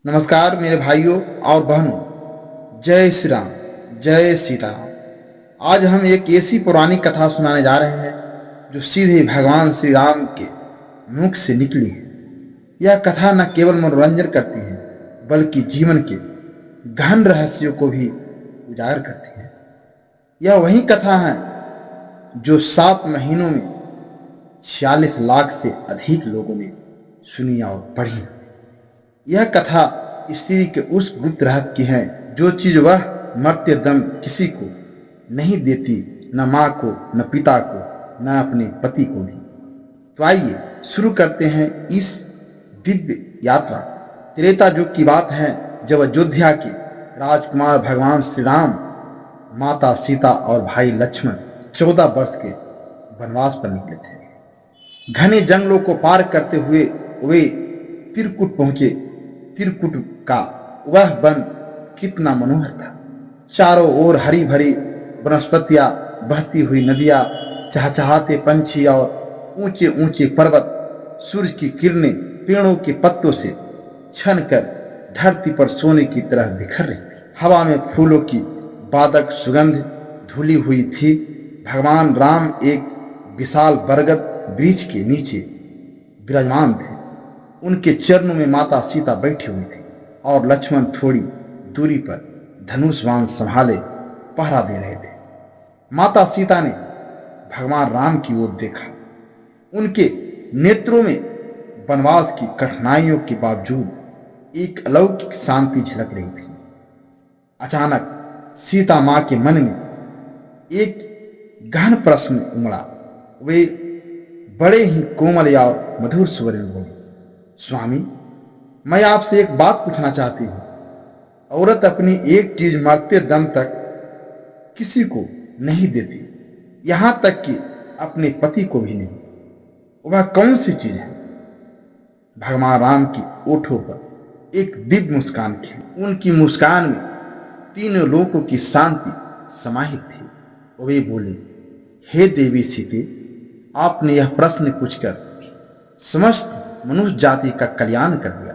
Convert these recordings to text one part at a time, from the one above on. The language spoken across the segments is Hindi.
नमस्कार मेरे भाइयों और बहनों, जय श्री राम, जय सीताराम। आज हम एक ऐसी पुरानी कथा सुनाने जा रहे हैं जो सीधे भगवान श्री राम के मुख से निकली है। यह कथा न केवल मनोरंजन करती है बल्कि जीवन के गहन रहस्यों को भी उजागर करती है। यह वही कथा है जो 7 महीनों में 46 लाख से अधिक लोगों ने सुनी और पढ़ी। यह कथा स्त्री के उस गुप्त रहस्य की है जो चीज वह मरते दम किसी को नहीं देती, न माँ को, न पिता को, न अपने पति को भी। तो आइए शुरू करते हैं इस दिव्य यात्रा। त्रेता युग की बात है जब अयोध्या के राजकुमार भगवान श्री राम, माता सीता और भाई लक्ष्मण 14 वर्ष के वनवास पर निकले थे। घने जंगलों को पार करते हुए वे त्रिकुट पहुंचे। त्रिकुट का वह वन कितना मनोहर था। चारों ओर हरी भरी वनस्पतियां, बहती हुई नदियां, चहचहाते पंछी और ऊंचे ऊंचे पर्वत। सूर्य की किरणें पेड़ों के पत्तों से छनकर धरती पर सोने की तरह बिखर रही थी। हवा में फूलों की बादक सुगंध धुली हुई थी। भगवान राम एक विशाल बरगद वृक्ष के नीचे विराजमान थे। उनके चरणों में माता सीता बैठी हुई थी और लक्ष्मण थोड़ी दूरी पर धनुष बाण संभाले पहरा दे रहे थे। माता सीता ने भगवान राम की ओर देखा। उनके नेत्रों में वनवास की कठिनाइयों के बावजूद एक अलौकिक शांति झलक रही थी। अचानक सीता मां के मन में एक गहन प्रश्न उमड़ा। वे बड़े ही कोमल और मधुर स्वर में बोली, स्वामी, मैं आपसे एक बात पूछना चाहती हूँ। औरत अपनी एक चीज मरते दम तक किसी को नहीं देती, यहां तक कि अपने पति को भी नहीं। वह कौन सी चीज है? भगवान राम की ओठों पर एक दिव्य मुस्कान खिली। उनकी मुस्कान में तीनों लोगों की शांति समाहित थी। वे बोले, हे देवी सीते, आपने यह प्रश्न पूछकर समस्त मनुष्य जाति का कल्याण कर दिया।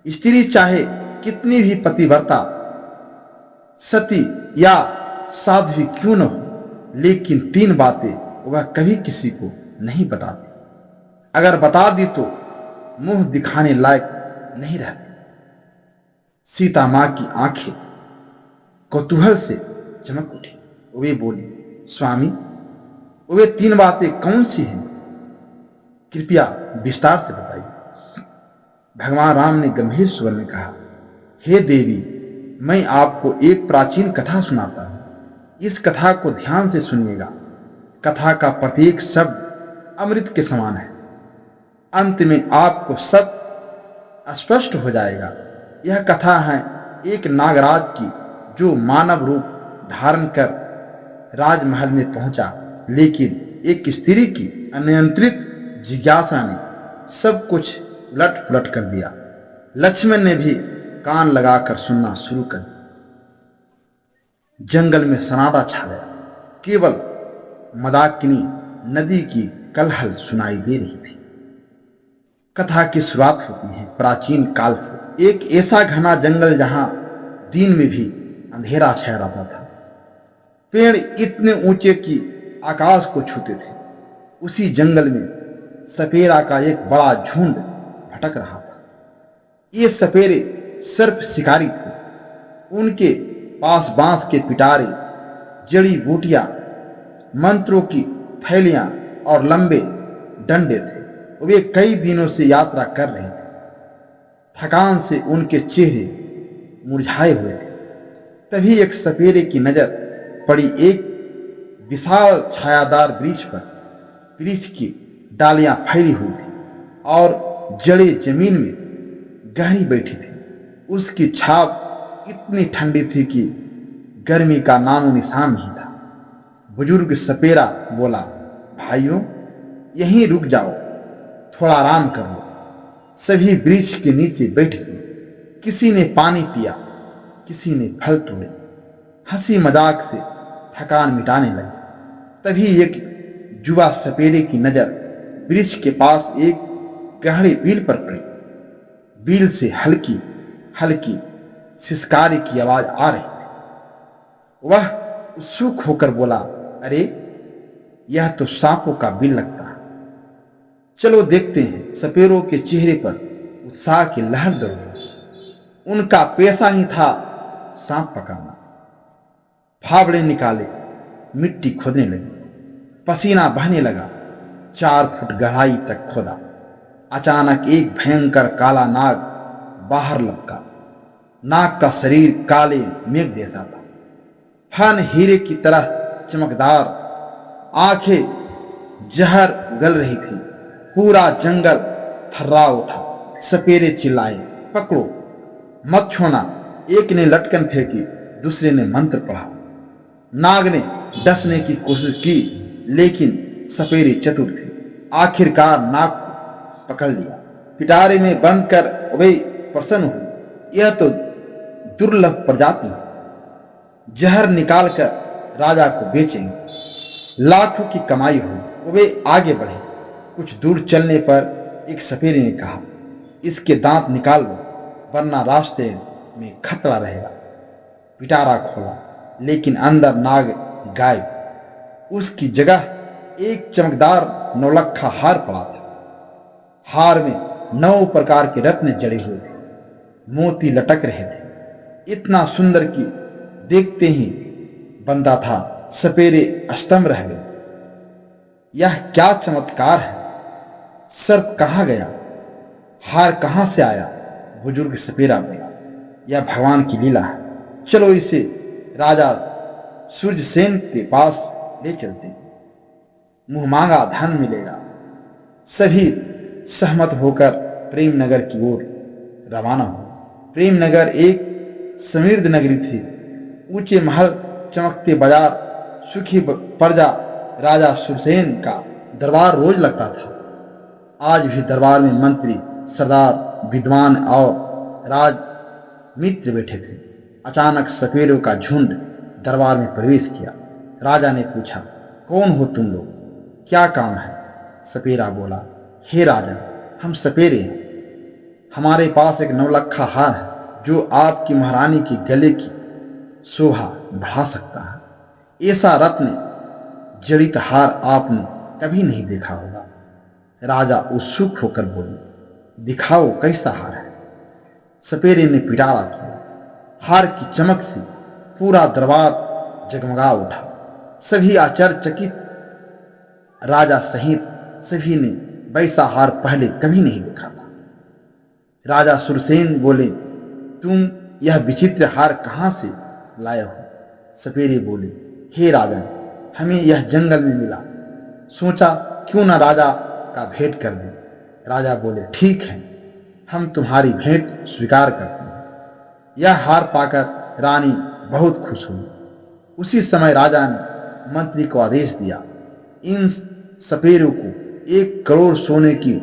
स्त्री चाहे कितनी भी पतिव्रता, सती या साध्वी क्यों न हो, लेकिन 3 बातें वह कभी किसी को नहीं बताती। अगर बता दी तो मुंह दिखाने लायक नहीं रहती। सीता मां की आंखें कौतूहल से चमक उठी। वे बोली, स्वामी, वे 3 बातें कौन सी हैं? कृपया विस्तार से बताइए। भगवान राम ने गंभीर स्वर में कहा, हे देवी, मैं आपको एक प्राचीन कथा सुनाता हूं। इस कथा को ध्यान से सुनिएगा। कथा का प्रत्येक शब्द अमृत के समान है। अंत में आपको सब स्पष्ट हो जाएगा। यह कथा है एक नागराज की जो मानव रूप धारण कर राजमहल में पहुंचा, लेकिन एक स्त्री की अनियंत्रित जिज्ञासा ने सब कुछ उलट पुलट कर दिया। लक्ष्मण ने भी कान लगाकर सुनना शुरू कर दिया। जंगल में सन्नाटा छा गया। केवल मंदाकिनी नदी की कलहल सुनाई दे रही थी। कथा की शुरुआत होती है प्राचीन काल से। एक ऐसा घना जंगल जहां दिन में भी अंधेरा छाया रहता था। पेड़ इतने ऊंचे कि आकाश को छूते थे। उसी जंगल में सपेरा का एक बड़ा झुंड भटक रहा था। ये सपेरे सर्प शिकारी थे। उनके पास बांस के पिटारे, जड़ी बूटियां, मंत्रों की थैलियां और लंबे डंडे थे। वे कई दिनों से यात्रा कर रहे थे। थकान से उनके चेहरे मुरझाए हुए थे। तभी एक सपेरे की नजर पड़ी एक विशाल छायादार वृक्ष पर। वृक्ष की डालियां फैली हुई थी और जड़ें जमीन में गहरी बैठी थी। उसकी छाप इतनी ठंडी थी कि गर्मी का नामो निशान नहीं था। बुजुर्ग सपेरा बोला, भाइयों, यहीं रुक जाओ, थोड़ा आराम कर लो। सभी वृक्ष के नीचे बैठ गए। किसी ने पानी पिया, किसी ने फल तोड़े। हंसी मजाक से थकान मिटाने लगे। तभी एक युवा सपेरे की नजर वृक्ष के पास एक गहरी बील पर पड़ी। बील से हल्की हल्की सिसकारी की आवाज आ रही थी। वह उत्सुक होकर बोला, अरे यह तो सांपों का बिल लगता है, चलो देखते हैं। सपेरों के चेहरे पर उत्साह की लहर दौड़ गई। उनका पेशा ही था सांप पकड़ना। फावड़े निकाले, मिट्टी खोदने लगे, पसीना बहने लगा। 4 फुट गहराई तक खोदा। अचानक एक भयंकर काला नाग बाहर लपका। नाग का शरीर काले मेघ जैसा था, फन हीरे की तरह चमकदार, आंखें जहर गल रही थी। पूरा जंगल थर्रा उठा। सपेरे चिल्लाए, पकड़ो, मत छोड़ना। एक ने लटकन फेंकी, दूसरे ने मंत्र पढ़ा। नाग ने डसने की कोशिश की, लेकिन सपेरे चतुर थे। आखिरकार नाग को पकड़ लिया, पिटारे में बंद कर वे प्रसन्न हुए। यह तो दुर्लभ प्रजाति है, जहर निकालकर राजा को बेचेंगे, लाखों की कमाई हो। वे आगे बढ़े। कुछ दूर चलने पर एक सपेरे ने कहा, इसके दांत निकाल लो, वरना रास्ते में खतरा रहेगा। पिटारा खोला, लेकिन अंदर नाग गायब। उसकी जगह एक चमकदार नौलखा हार पड़ा था। हार में 9 प्रकार के रत्न जड़े हुए थे, मोती लटक रहे थे। इतना सुंदर कि देखते ही बनता था। सपेरे अस्तंभ रह गए। यह क्या चमत्कार है! सर्प कहाँ गया, हार कहाँ से आया? बुजुर्ग सपेरा बोला, यह भगवान की लीला है। चलो इसे राजा सूर्यसेन के पास ले चलते हैं, मुंह मांगा धन मिलेगा। सभी सहमत होकर प्रेमनगर की ओर रवाना हुए। प्रेमनगर एक समृद्ध नगरी थी। ऊंचे महल, चमकते बाजार, सुखी प्रजा। राजा सूरसेन का दरबार रोज लगता था। आज भी दरबार में मंत्री, सरदार, विद्वान और राज मित्र बैठे थे। अचानक सपेरों का झुंड दरबार में प्रवेश किया। राजा ने पूछा, कौन हो तुम लोग, क्या काम है? सपेरा बोला, हे राजन, हम सपेरे हैं। हमारे पास एक नौलखा हार है जो आपकी महारानी की गले की शोभा बढ़ा सकता है। ऐसा रत्न जड़ित हार आपने कभी नहीं देखा होगा। राजा उत्सुक होकर बोले, दिखाओ कैसा हार है। सपेरे ने पिटारा खोला। हार की चमक से पूरा दरबार जगमगा उठा। सभी आश्चर्यचकित। राजा सहित सभी ने वैसा हार पहले कभी नहीं देखा था। राजा सूरसेन बोले, तुम यह विचित्र हार कहाँ से लाए हो? सपेरे बोले, हे राजन, हमें यह जंगल में मिला, सोचा क्यों न राजा का भेंट कर दे। राजा बोले, ठीक है, हम तुम्हारी भेंट स्वीकार करते हैं। यह हार पाकर रानी बहुत खुश हुई। उसी समय राजा ने मंत्री को आदेश दिया, इन सपेरों को 1 करोड़ सोने की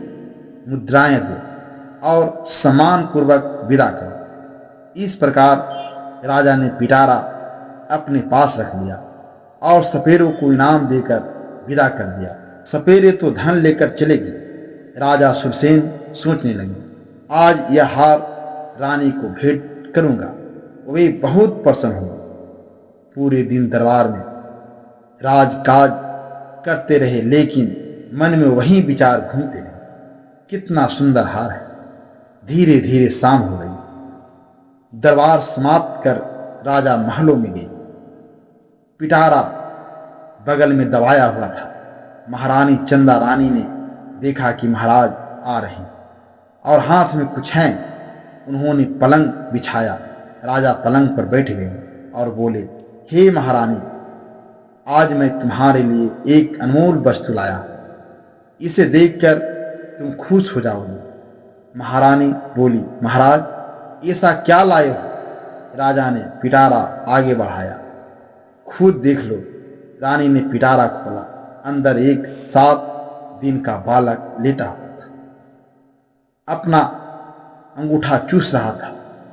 मुद्राएं दो और सम्मान पूर्वक विदा करो। इस प्रकार राजा ने पिटारा अपने पास रख लिया और सपेरों को इनाम देकर विदा कर दिया। सपेरे तो धन लेकर चले गए। राजा सूरसेन सोचने लगे, आज यह हार रानी को भेंट करूंगा, वे बहुत प्रसन्न हुए। पूरे दिन दरबार में राजकाज करते रहे, लेकिन मन में वही विचार घूमते रहे, कितना सुंदर हार है। धीरे धीरे शाम हो गई। दरबार समाप्त कर राजा महलों में गए। पिटारा बगल में दबाया हुआ था। महारानी चंदा रानी ने देखा कि महाराज आ रहे हैं और हाथ में कुछ है। उन्होंने पलंग बिछाया। राजा पलंग पर बैठ गए और बोले, हे महारानी, आज मैं तुम्हारे लिए एक अनमोल वस्तु लाया। इसे देखकर तुम खुश हो जाओगे। महारानी बोली, महाराज ऐसा क्या लाए हो? राजा ने पिटारा आगे बढ़ाया। खुद देख लो। रानी ने पिटारा खोला। अंदर एक 7 दिन का बालक लेटा हुआ था। अपना अंगूठा चूस रहा था।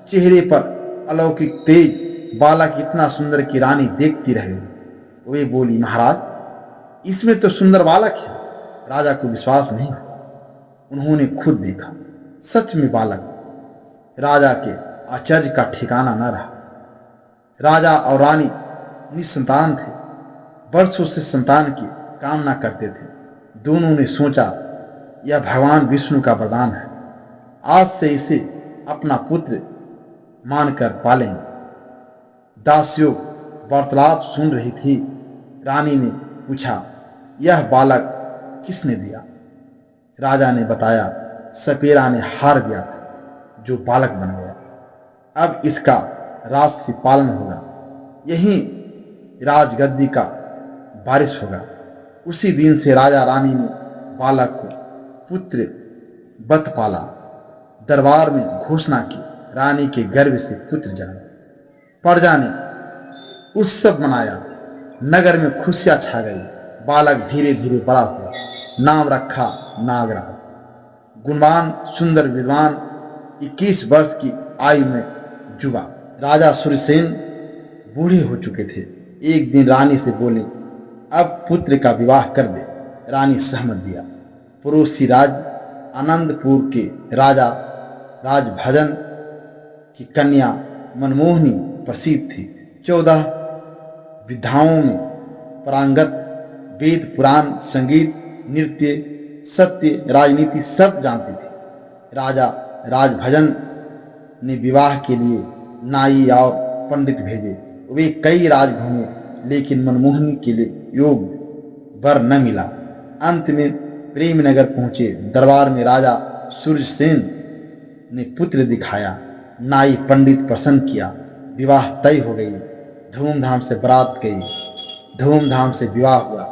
चेहरे पर अलौकिक तेज। बालक इतना सुंदर कि रानी देखती रह गई। वे बोली, महाराज इसमें तो सुंदर बालक है। राजा को विश्वास नहीं हुआ। उन्होंने खुद देखा, सच में बालक। राजा के आश्चर्य का ठिकाना न रहा। राजा और रानी निसंतान थे, वर्षों से संतान की कामना करते थे। दोनों ने सोचा यह भगवान विष्णु का वरदान है, आज से इसे अपना पुत्र मानकर पालेंगे। दासियों वार्तालाप सुन रही थी। रानी ने पूछा, यह बालक किसने दिया? राजा ने बताया, सपेरा ने हार दिया था जो बालक बन गया। अब इसका राजसी पालन होगा, यही राजगद्दी का वारिस होगा। उसी दिन से राजा रानी ने बालक को पुत्र बत पाला। दरबार में घोषणा की, रानी के गर्भ से पुत्र जन्मा। प्रजा ने उत्सव मनाया, नगर में खुशियां छा गई। बालक धीरे धीरे बड़ा हुआ, नाम रखा नागराज। गुणवान सुंदर विद्वान 21 वर्ष की आयु में जुआ। राजा सूर्यसेन बूढ़े हो चुके थे। एक दिन रानी से बोले, अब पुत्र का विवाह कर दे। रानी सहमत दिया। पड़ोसी राज्य आनंदपुर के राजा राजभजन की कन्या मनमोहनी प्रसिद्ध थी। 14 विधाओं में पारंगत, वेद पुराण, संगीत, नृत्य, सत्य, राजनीति सब जानती थी। राजा राजभजन ने विवाह के लिए नाई और पंडित भेजे। वे कई राज घूमे, लेकिन मनमोहनी के लिए योग वर न मिला। अंत में प्रेमनगर पहुंचे। दरबार में राजा सूर्यसेन ने पुत्र दिखाया। नाई पंडित प्रसन्न किया। विवाह तय हो गई। धूमधाम से बारात गई, धूमधाम से विवाह हुआ।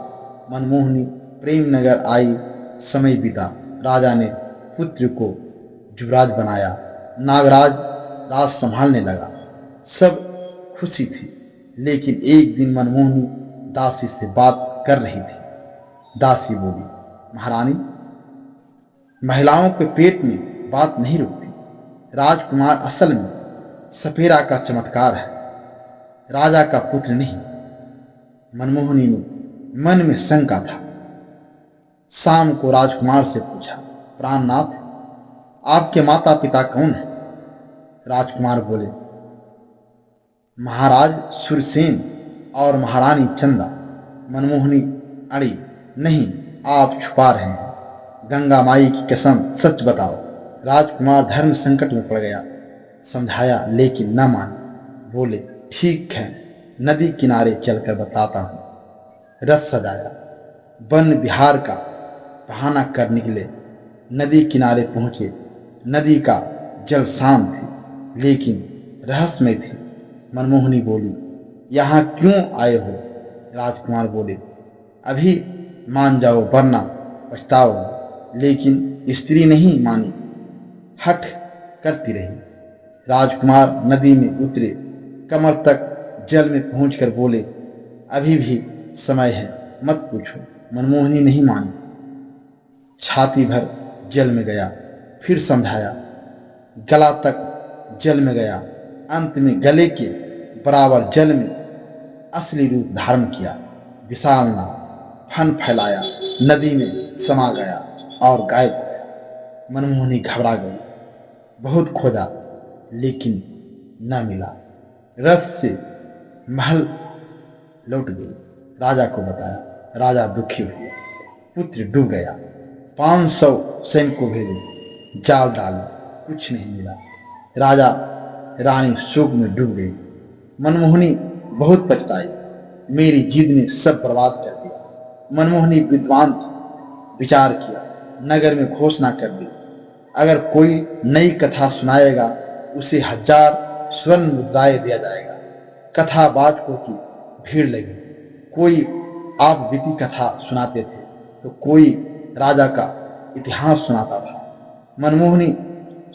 मनमोहनी प्रेमनगर आई, समय बीता। राजा ने पुत्र को युवराज बनाया। नागराज राज संभालने लगा। सब खुशी थी, लेकिन एक दिन मनमोहनी दासी से बात कर रही थी। दासी बोली, महारानी, महिलाओं के पेट में बात नहीं रुकती। राजकुमार असल में सपेरा का चमत्कार है, राजा का पुत्र नहीं। मनमोहनी ने मन में शंका था। शाम को राजकुमार से पूछा, प्राणनाथ, आपके माता पिता कौन हैं? राजकुमार बोले, महाराज सूरसेन और महारानी चंदा। मनमोहनी अड़ी, नहीं, आप छुपा रहे हैं। गंगा माई की कसम, सच बताओ। राजकुमार धर्म संकट में पड़ गया। समझाया, लेकिन न माने। बोले, ठीक है, नदी किनारे चलकर बताता हूं। रथ सजाया, वन विहार का बहाना कर निकले। नदी किनारे पहुंचे। नदी का जल शांत थी, लेकिन रहस्यमय थी। मनमोहनी बोली, यहाँ क्यों आए हो? राजकुमार बोले, अभी मान जाओ वरना पछताओ। लेकिन स्त्री नहीं मानी, हठ करती रही। राजकुमार नदी में उतरे। कमर तक जल में पहुंचकर बोले, अभी भी समय है, मत पूछो। मनमोहनी नहीं मानी। छाती भर जल में गया, फिर समझाया। गला तक जल में गया। अंत में गले के बराबर जल में असली रूप धारण किया। विशाल नाव फन फैलाया, नदी में समा गया और गायब हो गया। मनमोहनी घबरा गई। बहुत खोजा, लेकिन न मिला। रथ से महल लौट गई। राजा को बताया। राजा दुखी हुआ। पुत्र डूब गया। 500 सैनिकों भेजे, जाल डाले, कुछ नहीं मिला। राजा रानी शोक में डूब गई। मनमोहनी बहुत पछताई। मेरी जिद ने सब बर्बाद कर दिया। मनमोहनी विद्वान थी। विचार किया, नगर में घोषणा कर दी, अगर कोई नई कथा सुनाएगा उसे 1000 स्वर्ण मुद्राएं दिया जाएगा। कथावाचकों की भीड़ लगी। कोई आप बीती कथा सुनाते थे, तो कोई राजा का इतिहास सुनाता था। मनमोहनी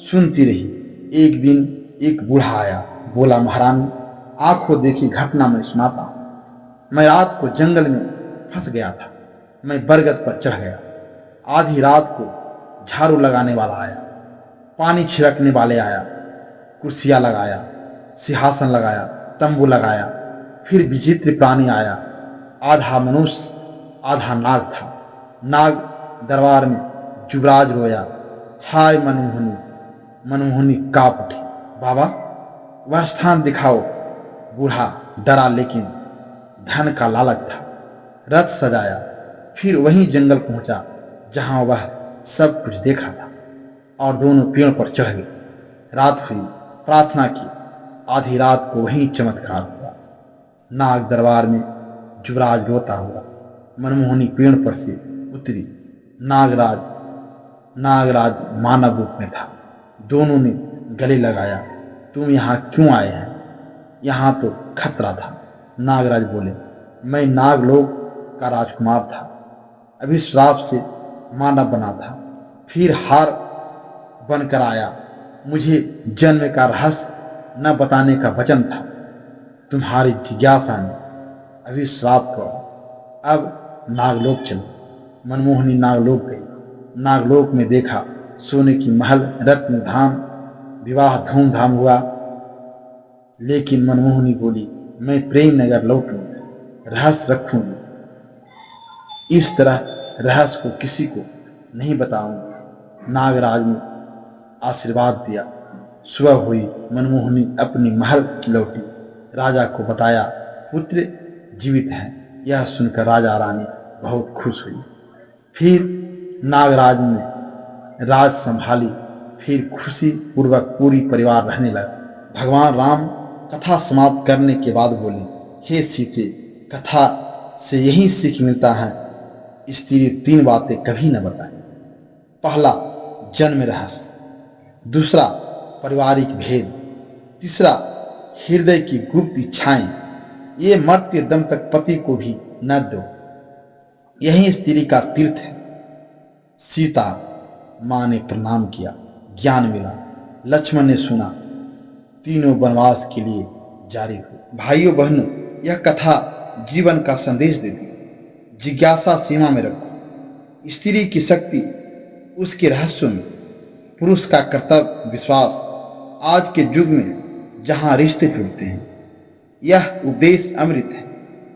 सुनती रही। एक दिन एक बूढ़ा आया। बोला, महारानी, आंखों देखी घटना मैं सुनाता हूं। मैं रात को जंगल में फंस गया था। मैं बरगद पर चढ़ गया। आधी रात को झाड़ू लगाने वाला आया, पानी छिड़कने वाले आया, कुर्सियां लगाया, सिंहासन लगाया, तंबू लगाया। फिर विचित्र प्राणी आया, आधा मनुष्य आधा नाग था। नाग दरबार में युवराज रोया, हाय मनमोहनी। मनमोहनी कांप उठी। बाबा, वह स्थान दिखाओ। बूढ़ा डरा, लेकिन धन का लालच था। रथ सजाया, फिर वहीं जंगल पहुंचा जहां वह सब कुछ देखा था, और दोनों पेड़ पर चढ़ गए। रात हुई, प्रार्थना की। आधी रात को वहीं चमत्कार हुआ। नाग दरबार में युवराज रोता हुआ मनमोहनी पेड़ पर से उतरी। नागराज नागराज मानव रूप में था। दोनों ने गले लगाया। तुम यहाँ क्यों आए हैं? यहाँ तो खतरा था। नागराज बोले, मैं नागलोक का राजकुमार था, अभिश्राप से मानव बना था, फिर हार बनकर आया। मुझे जन्म का रहस्य न बताने का वचन था। तुम्हारी जिज्ञासा ने अभिश्राप तोड़ा। अब नागलोक चलो। मनमोहनी नागलोक गई। नागलोक में देखा सोने की महल, रत्न धाम, विवाह धूमधाम हुआ। लेकिन मनमोहनी बोली, मैं प्रेम नगर लौटूं, रहस्य रखूंगी। इस तरह रहस्य को किसी को नहीं बताऊंगी। नागराज ने आशीर्वाद दिया। सुबह हुई, मनमोहनी अपनी महल लौटी। राजा को बताया, पुत्र जीवित हैं। यह सुनकर राजा रानी बहुत खुश हुई। फिर नागराज ने राज संभाली। फिर खुशी पूर्वक पूरी परिवार रहने लगा। भगवान राम कथा समाप्त करने के बाद बोले, हे सीते, कथा से यही सीख मिलता है, स्त्री 3 बातें कभी न बताए। पहला, जन्म रहस्य। दूसरा, पारिवारिक भेद। तीसरा, हृदय की गुप्त इच्छाएं। ये मरते दम तक पति को भी न दो। यही स्त्री का तीर्थ है। सीता मां ने प्रणाम किया। ज्ञान मिला। लक्ष्मण ने सुना। तीनों वनवास के लिए जारी हुए। भाइयों बहनों, यह कथा जीवन का संदेश देती है। जिज्ञासा सीमा में रखो। स्त्री की शक्ति उसके रहस्यों में, पुरुष का कर्तव्य विश्वास। आज के युग में जहां रिश्ते टूटते हैं, यह उपदेश अमृत है।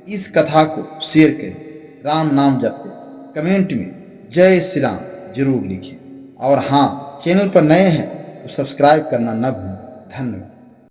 इस कथा को शेयर करें, राम नाम जपें, कमेंट में जय श्री राम जरूर लिखें। और हाँ, चैनल पर नए हैं तो सब्सक्राइब करना न भूलें। धन्यवाद।